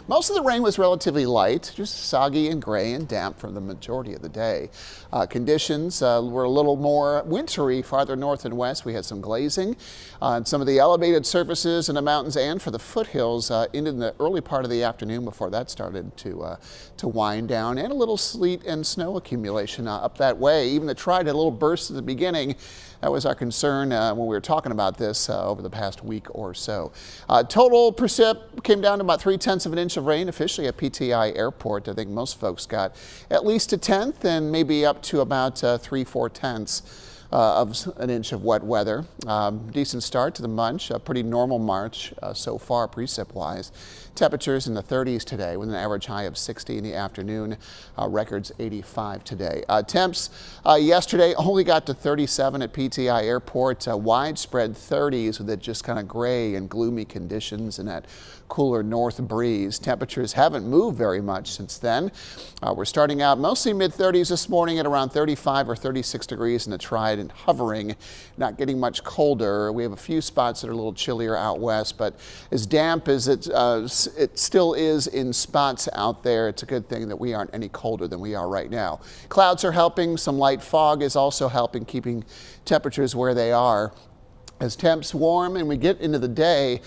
Most of the rain was relatively light, just soggy and gray and damp for the majority of the day. Conditions were a little more wintry farther north and west. We had some glazing on some of the elevated surfaces in the mountains and for the foothills into the early part of the afternoon before that started to wind down, and a little sleet and snow accumulation up that way. Even the Triad had a little burst at the beginning. That was our concern when we were talking about this over the past week or so. Total precip came down to about 3/10 of an inch of rain officially at PTI Airport. I think most folks got at least a tenth and maybe up to about 3/4 of an inch of wet weather. Decent start to the month, a pretty normal March so far precip wise. Temperatures in the 30s today with an average high of 60 in the afternoon, records 85 today. Temps yesterday only got to 37 at PTI Airport, widespread 30s with it just kind of gray and gloomy conditions and that cooler north breeze. Temperatures haven't moved very much since then. We're starting out mostly mid-30s this morning at around 35 or 36 degrees in the Triad and hovering, not getting much colder. We have a few spots that are a little chillier out west, but as damp as it still is in spots out there, it's a good thing that we aren't any colder than we are right now. Clouds are helping. Some light fog is also helping keeping temperatures where they are. As temps warm and we get into the day,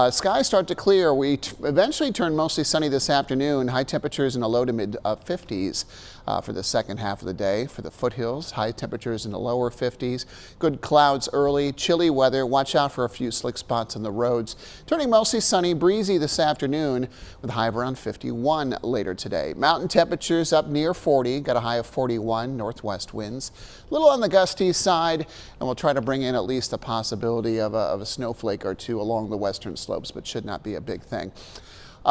skies start to clear. We eventually turn mostly sunny this afternoon. High temperatures in the low to mid 50s for the second half of the day. For the foothills, high temperatures in the lower 50s. Good clouds early, chilly weather. Watch out for a few slick spots on the roads. Turning mostly sunny, breezy this afternoon with a high of around 51 later today. Mountain temperatures up near 40, got a high of 41, northwest winds. A little on the gusty side, and we'll try to bring in at least a possibility of a snowflake or two along the western slopes, but should not be a big thing.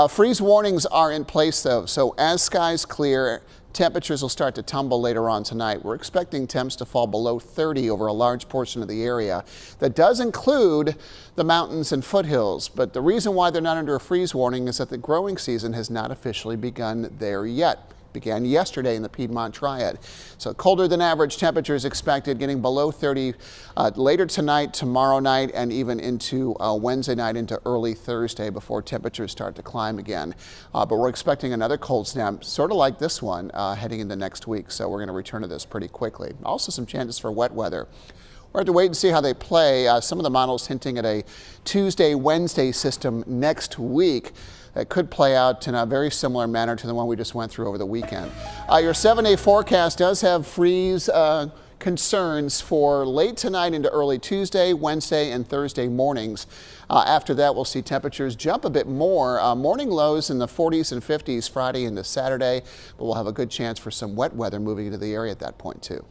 Freeze warnings are in place though, so as skies clear, temperatures will start to tumble later on tonight. We're expecting temps to fall below 30 over a large portion of the area. That does include the mountains and foothills, but the reason why they're not under a freeze warning is that the growing season has not officially begun there yet. Began yesterday in the Piedmont Triad. So colder than average temperatures expected, getting below 30 later tonight, tomorrow night, and even into Wednesday night into early Thursday before temperatures start to climb again. But we're expecting another cold snap, sort of like this one, heading into next week. So we're going to return to this pretty quickly. Also some chances for wet weather. We're going to wait and see how they play. Some of the models hinting at a Tuesday, Wednesday system next week that could play out in a very similar manner to the one we just went through over the weekend. Your 7-day forecast does have freeze concerns for late tonight into early Tuesday, Wednesday, and Thursday mornings. After that, we'll see temperatures jump a bit more. Morning lows in the 40s and 50s Friday into Saturday, but we'll have a good chance for some wet weather moving into the area at that point too.